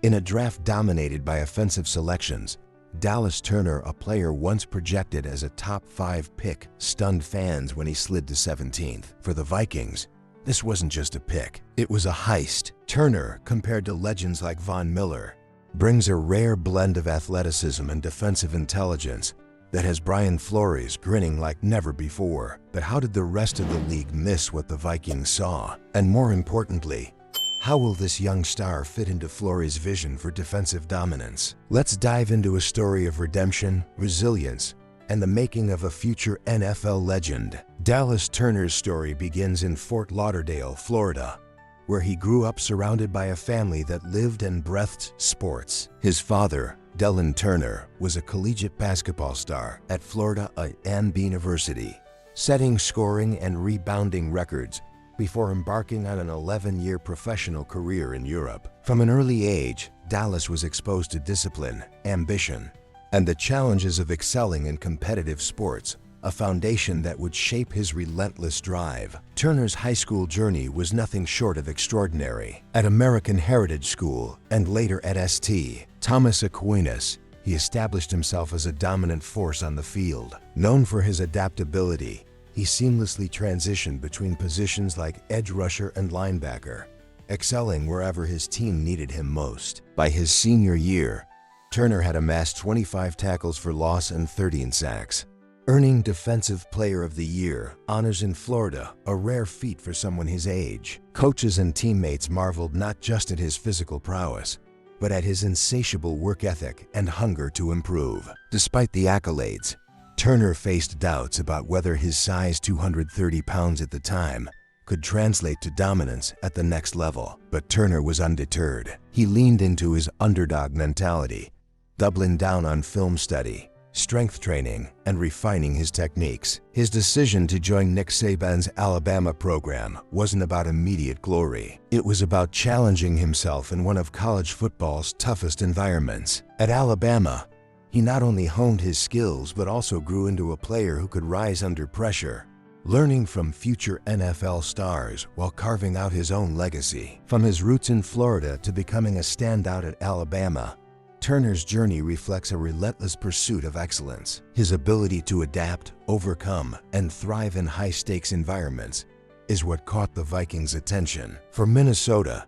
In a draft dominated by offensive selections, Dallas Turner, a player once projected as a top-5 pick, stunned fans when he slid to 17th. For the Vikings, this wasn't just a pick, it was a heist. Turner, compared to legends like Von Miller, brings a rare blend of athleticism and defensive intelligence that has Brian Flores grinning like never before. But how did the rest of the league miss what the Vikings saw? And more importantly, how will this young star fit into Flores' vision for defensive dominance? Let's dive into a story of redemption, resilience, and the making of a future NFL legend. Dallas Turner's story begins in Fort Lauderdale, Florida, where he grew up surrounded by a family that lived and breathed sports. His father, Dylan Turner, was a collegiate basketball star at Florida A&M University, setting scoring and rebounding records before embarking on an 11-year professional career in Europe. From an early age, Dallas was exposed to discipline, ambition, and the challenges of excelling in competitive sports, a foundation that would shape his relentless drive. Turner's high school journey was nothing short of extraordinary. At American Heritage School and later at St. Thomas Aquinas, he established himself as a dominant force on the field. Known for his adaptability, he seamlessly transitioned between positions like edge rusher and linebacker, excelling wherever his team needed him most. By his senior year, Turner had amassed 25 tackles for loss and 13 sacks, earning Defensive Player of the Year honors in Florida, a rare feat for someone his age. Coaches and teammates marveled not just at his physical prowess, but at his insatiable work ethic and hunger to improve. Despite the accolades, Turner faced doubts about whether his size, 230 pounds at the time, could translate to dominance at the next level. But Turner was undeterred. He leaned into his underdog mentality, doubling down on film study, strength training, and refining his techniques. His decision to join Nick Saban's Alabama program wasn't about immediate glory. It was about challenging himself in one of college football's toughest environments. At Alabama, he not only honed his skills but also grew into a player who could rise under pressure, learning from future NFL stars while carving out his own legacy. From his roots in Florida to becoming a standout at Alabama, Turner's journey reflects a relentless pursuit of excellence. His ability to adapt, overcome, and thrive in high-stakes environments is what caught the Vikings' attention. For Minnesota,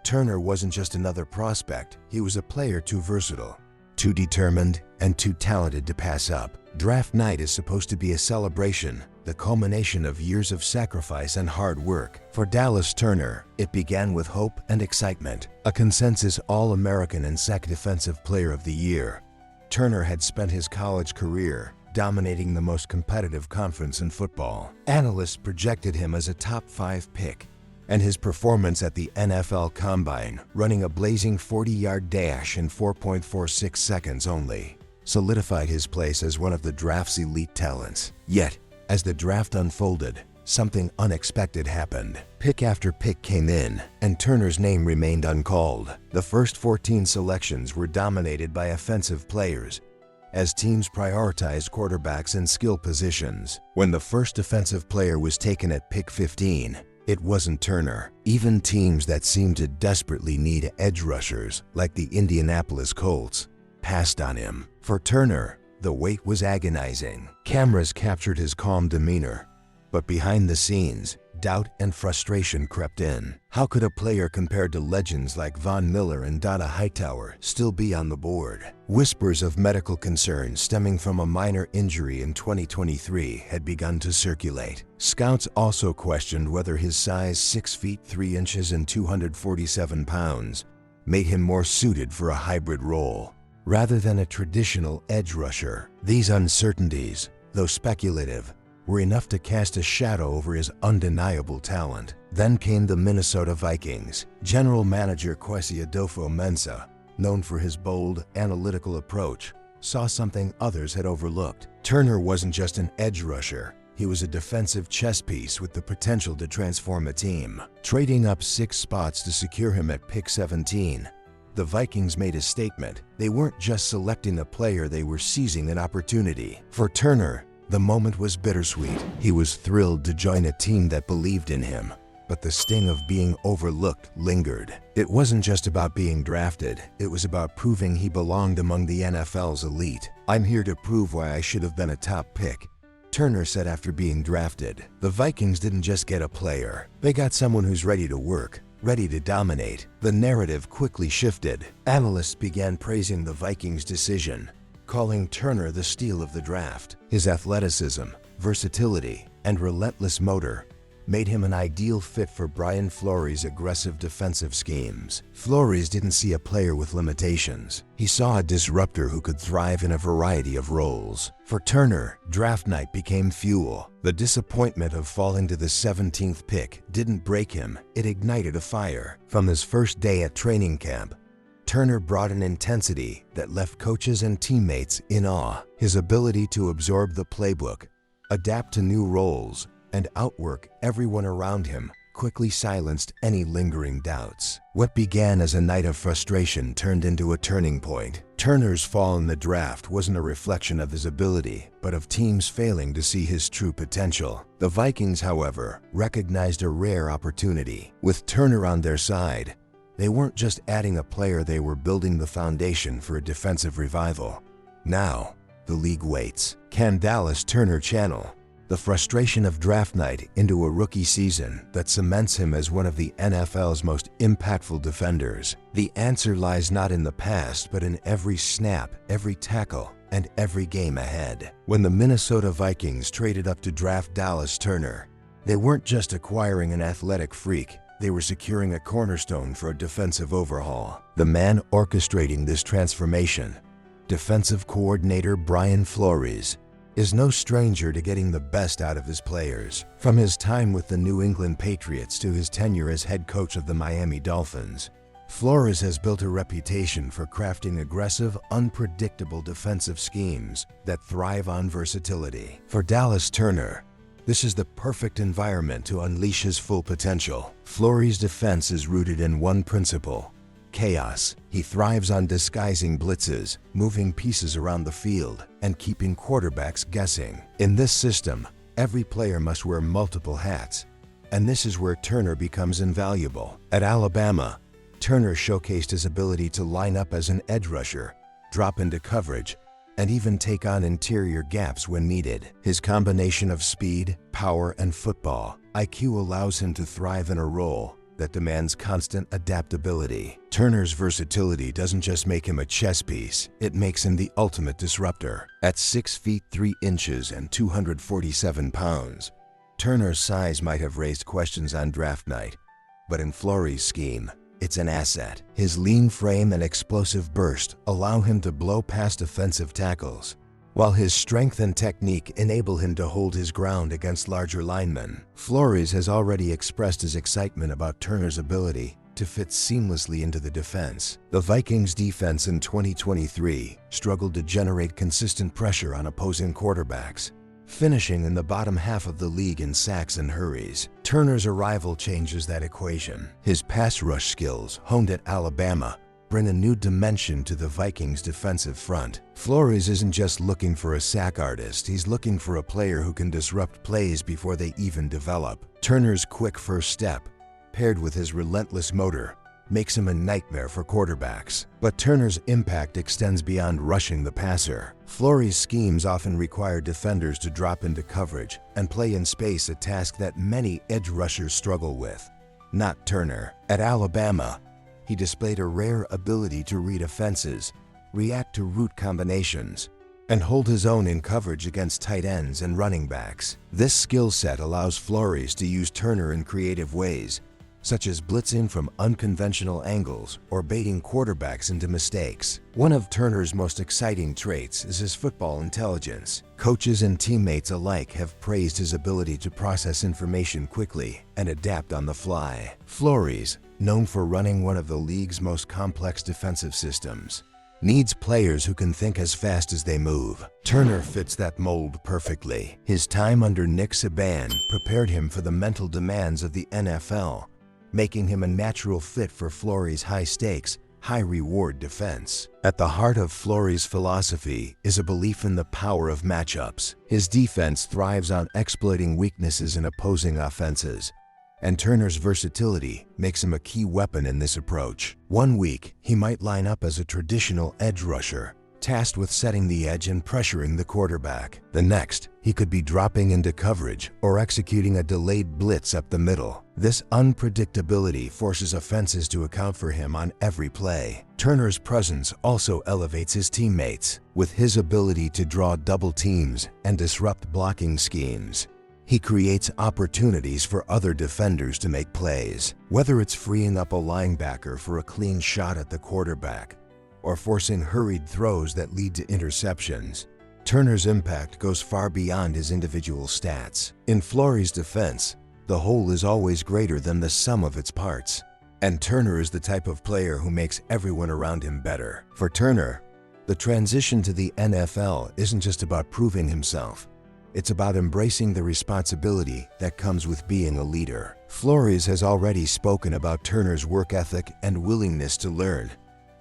Turner wasn't just another prospect, he was a player too versatile, too determined, and too talented to pass up. Draft night is supposed to be a celebration, the culmination of years of sacrifice and hard work. For Dallas Turner, it began with hope and excitement. A consensus All-American and SEC Defensive Player of the Year, Turner had spent his college career dominating the most competitive conference in football. Analysts projected him as a top-5 pick, and his performance at the NFL Combine, running a blazing 40-yard dash in 4.46 seconds only, solidified his place as one of the draft's elite talents. Yet, as the draft unfolded, something unexpected happened. Pick after pick came in, and Turner's name remained uncalled. The first 14 selections were dominated by offensive players, as teams prioritized quarterbacks and skill positions. When the first defensive player was taken at pick 15, it wasn't Turner. Even teams that seemed to desperately need edge rushers, like the Indianapolis Colts, passed on him. For Turner, the wait was agonizing. Cameras captured his calm demeanor, but behind the scenes, doubt and frustration crept in. How could a player compared to legends like Von Miller and Donna Hightower still be on the board? Whispers of medical concerns stemming from a minor injury in 2023 had begun to circulate. Scouts also questioned whether his size, 6 feet 3 inches and 247 pounds, made him more suited for a hybrid role rather than a traditional edge rusher. These uncertainties, though speculative, were enough to cast a shadow over his undeniable talent. Then came the Minnesota Vikings. General Manager Kwesi Adofo-Mensah, known for his bold, analytical approach, saw something others had overlooked. Turner wasn't just an edge rusher, he was a defensive chess piece with the potential to transform a team. Trading up 6 spots to secure him at pick 17, the Vikings made a statement. They weren't just selecting a player, they were seizing an opportunity. For Turner, the moment was bittersweet. He was thrilled to join a team that believed in him, but the sting of being overlooked lingered. It wasn't just about being drafted, it was about proving he belonged among the NFL's elite. "I'm here to prove why I should have been a top pick," Turner said after being drafted. The Vikings didn't just get a player, they got someone who's ready to work, ready to dominate. The narrative quickly shifted. Analysts began praising the Vikings' decision, calling Turner the steal of the draft. His athleticism, versatility, and relentless motor made him an ideal fit for Brian Flores' aggressive defensive schemes. Flores didn't see a player with limitations. He saw a disruptor who could thrive in a variety of roles. For Turner, draft night became fuel. The disappointment of falling to the 17th pick didn't break him, it ignited a fire. From his first day at training camp, Turner brought an intensity that left coaches and teammates in awe. His ability to absorb the playbook, adapt to new roles, and outwork everyone around him quickly silenced any lingering doubts. What began as a night of frustration turned into a turning point. Turner's fall in the draft wasn't a reflection of his ability, but of teams failing to see his true potential. The Vikings, however, recognized a rare opportunity. With Turner on their side, they weren't just adding a player, they were building the foundation for a defensive revival. Now, the league waits. Can Dallas Turner channel the frustration of draft night into a rookie season that cements him as one of the NFL's most impactful defenders? The answer lies not in the past, but in every snap, every tackle, and every game ahead. When the Minnesota Vikings traded up to draft Dallas Turner, they weren't just acquiring an athletic freak, they were securing a cornerstone for a defensive overhaul. The man orchestrating this transformation, defensive coordinator Brian Flores, is no stranger to getting the best out of his players. From his time with the New England Patriots to his tenure as head coach of the Miami Dolphins, Flores has built a reputation for crafting aggressive, unpredictable defensive schemes that thrive on versatility. For Dallas Turner, this is the perfect environment to unleash his full potential. Flores' defense is rooted in one principle: chaos. He thrives on disguising blitzes, moving pieces around the field, and keeping quarterbacks guessing. In this system, every player must wear multiple hats, and this is where Turner becomes invaluable. At Alabama, Turner showcased his ability to line up as an edge rusher, drop into coverage, and even take on interior gaps when needed. His combination of speed, power, and football IQ allows him to thrive in a role that demands constant adaptability. Turner's versatility doesn't just make him a chess piece, it makes him the ultimate disruptor. At 6 feet 3 inches and 247 pounds, Turner's size might have raised questions on draft night, but in Flores' scheme, it's an asset. His lean frame and explosive burst allow him to blow past offensive tackles, while his strength and technique enable him to hold his ground against larger linemen. Flores has already expressed his excitement about Turner's ability to fit seamlessly into the defense. The Vikings' defense in 2023 struggled to generate consistent pressure on opposing quarterbacks, finishing in the bottom half of the league in sacks and hurries. Turner's arrival changes that equation. His pass rush skills, honed at Alabama, bring a new dimension to the Vikings' defensive front. Flores isn't just looking for a sack artist, he's looking for a player who can disrupt plays before they even develop. Turner's quick first step, paired with his relentless motor, makes him a nightmare for quarterbacks. But Turner's impact extends beyond rushing the passer. Flores' schemes often require defenders to drop into coverage and play in space, a task that many edge rushers struggle with. Not Turner. At Alabama, he displayed a rare ability to read offenses, react to route combinations, and hold his own in coverage against tight ends and running backs. This skill set allows Flores to use Turner in creative ways, such as blitzing from unconventional angles or baiting quarterbacks into mistakes. One of Turner's most exciting traits is his football intelligence. Coaches and teammates alike have praised his ability to process information quickly and adapt on the fly. Flores, known for running one of the league's most complex defensive systems, needs players who can think as fast as they move. Turner fits that mold perfectly. His time under Nick Saban prepared him for the mental demands of the NFL, making him a natural fit for Flores' high-stakes, high-reward defense. At the heart of Flores' philosophy is a belief in the power of matchups. His defense thrives on exploiting weaknesses in opposing offenses, And Turner's versatility makes him a key weapon in this approach. One week, he might line up as a traditional edge rusher, tasked with setting the edge and pressuring the quarterback. The next, he could be dropping into coverage or executing a delayed blitz up the middle. This unpredictability forces offenses to account for him on every play. Turner's presence also elevates his teammates. With his ability to draw double teams and disrupt blocking schemes, he creates opportunities for other defenders to make plays. Whether it's freeing up a linebacker for a clean shot at the quarterback or forcing hurried throws that lead to interceptions, Turner's impact goes far beyond his individual stats. In Flores' defense, the whole is always greater than the sum of its parts. And Turner is the type of player who makes everyone around him better. For Turner, the transition to the NFL isn't just about proving himself. It's about embracing the responsibility that comes with being a leader. Flores has already spoken about Turner's work ethic and willingness to learn,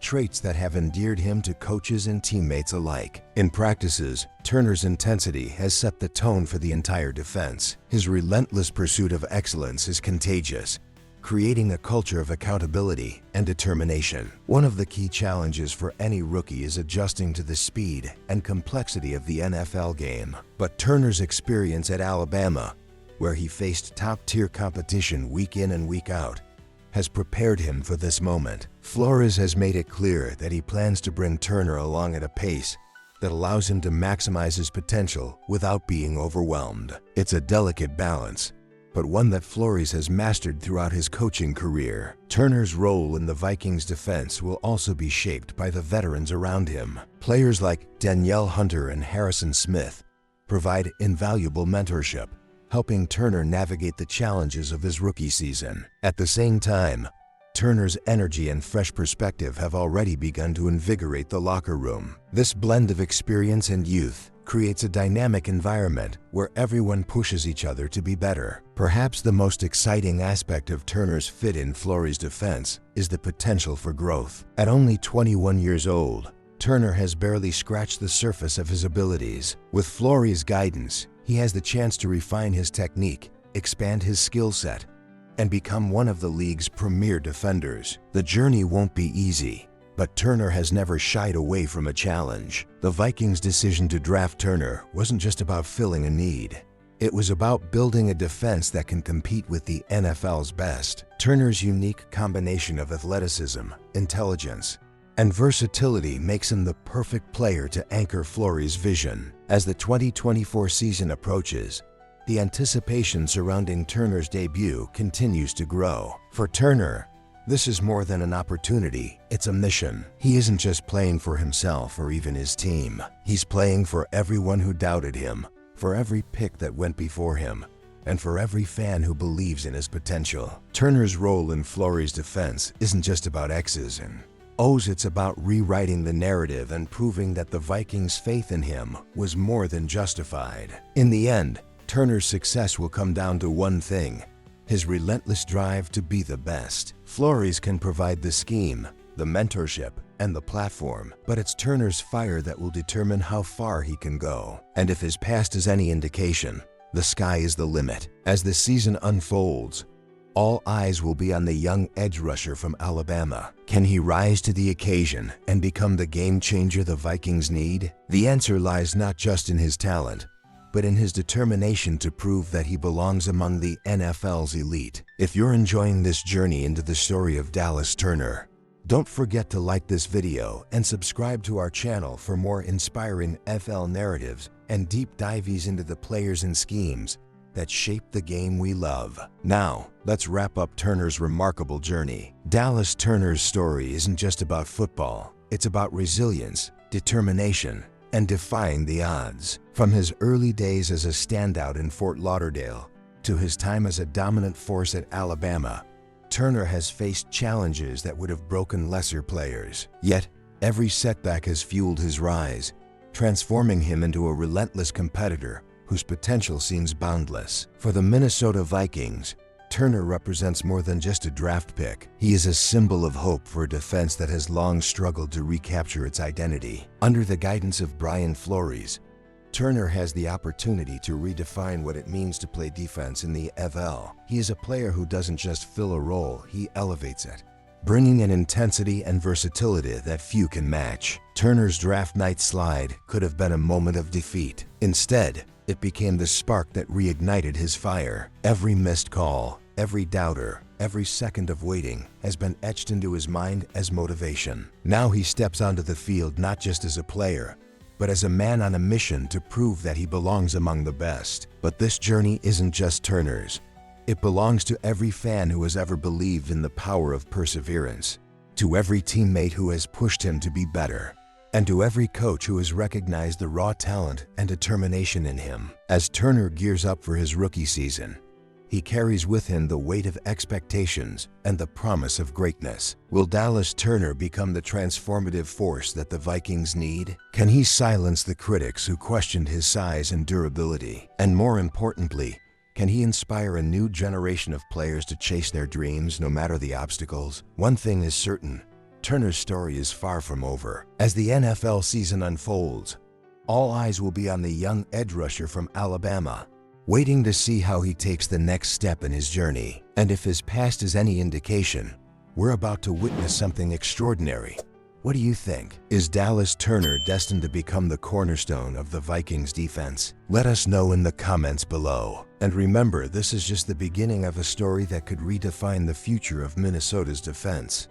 traits that have endeared him to coaches and teammates alike. In practices, Turner's intensity has set the tone for the entire defense. His relentless pursuit of excellence is contagious, creating a culture of accountability and determination. One of the key challenges for any rookie is adjusting to the speed and complexity of the NFL game. But Turner's experience at Alabama, where he faced top-tier competition week in and week out, has prepared him for this moment. Flores has made it clear that he plans to bring Turner along at a pace that allows him to maximize his potential without being overwhelmed. It's a delicate balance, but one that Flores has mastered throughout his coaching career. Turner's role in the Vikings' defense will also be shaped by the veterans around him. Players like Danielle Hunter and Harrison Smith provide invaluable mentorship, helping Turner navigate the challenges of his rookie season. At the same time, Turner's energy and fresh perspective have already begun to invigorate the locker room. This blend of experience and youth creates a dynamic environment where everyone pushes each other to be better. Perhaps the most exciting aspect of Turner's fit in Flores' defense is the potential for growth. At only 21 years old, Turner has barely scratched the surface of his abilities. With Flores' guidance, he has the chance to refine his technique, expand his skill set, and become one of the league's premier defenders. The journey won't be easy, but Turner has never shied away from a challenge. The Vikings' decision to draft Turner wasn't just about filling a need. It was about building a defense that can compete with the NFL's best. Turner's unique combination of athleticism, intelligence, and versatility makes him the perfect player to anchor Flores' vision. As the 2024 season approaches, the anticipation surrounding Turner's debut continues to grow. For Turner, this is more than an opportunity, it's a mission. He isn't just playing for himself or even his team. He's playing for everyone who doubted him, for every pick that went before him, and for every fan who believes in his potential. Turner's role in Flores' defense isn't just about X's and O's, it's about rewriting the narrative and proving that the Vikings' faith in him was more than justified. In the end, Turner's success will come down to one thing: his relentless drive to be the best. Flores can provide the scheme, the mentorship, and the platform, but it's Turner's fire that will determine how far he can go. And if his past is any indication, the sky is the limit. As the season unfolds, all eyes will be on the young edge rusher from Alabama. Can he rise to the occasion and become the game changer the Vikings need? The answer lies not just in his talent, but in his determination to prove that he belongs among the NFL's elite. If you're enjoying this journey into the story of Dallas Turner, don't forget to like this video and subscribe to our channel for more inspiring FL narratives and deep dives into the players and schemes that shape the game we love. Now, let's wrap up Turner's remarkable journey. Dallas Turner's story isn't just about football. It's about resilience, determination, and defying the odds. From his early days as a standout in Fort Lauderdale to his time as a dominant force at Alabama, Turner has faced challenges that would have broken lesser players. Yet, every setback has fueled his rise, transforming him into a relentless competitor whose potential seems boundless. For the Minnesota Vikings, Turner represents more than just a draft pick. He is a symbol of hope for a defense that has long struggled to recapture its identity. Under the guidance of Brian Flores, Turner has the opportunity to redefine what it means to play defense in the NFL. He is a player who doesn't just fill a role, he elevates it, bringing an intensity and versatility that few can match. Turner's draft night slide could have been a moment of defeat. Instead, it became the spark that reignited his fire. Every missed call, every doubter, every second of waiting has been etched into his mind as motivation. Now he steps onto the field not just as a player, but as a man on a mission to prove that he belongs among the best. But this journey isn't just Turner's. It belongs to every fan who has ever believed in the power of perseverance, to every teammate who has pushed him to be better, and to every coach who has recognized the raw talent and determination in him. As Turner gears up for his rookie season, he carries with him the weight of expectations and the promise of greatness. Will Dallas Turner become the transformative force that the Vikings need? Can he silence the critics who questioned his size and durability? And more importantly, can he inspire a new generation of players to chase their dreams no matter the obstacles? One thing is certain, Turner's story is far from over. As the NFL season unfolds, all eyes will be on the young edge rusher from Alabama, waiting to see how he takes the next step in his journey. And if his past is any indication, we're about to witness something extraordinary. What do you think? Is Dallas Turner destined to become the cornerstone of the Vikings defense? Let us know in the comments below. And remember, this is just the beginning of a story that could redefine the future of Minnesota's defense.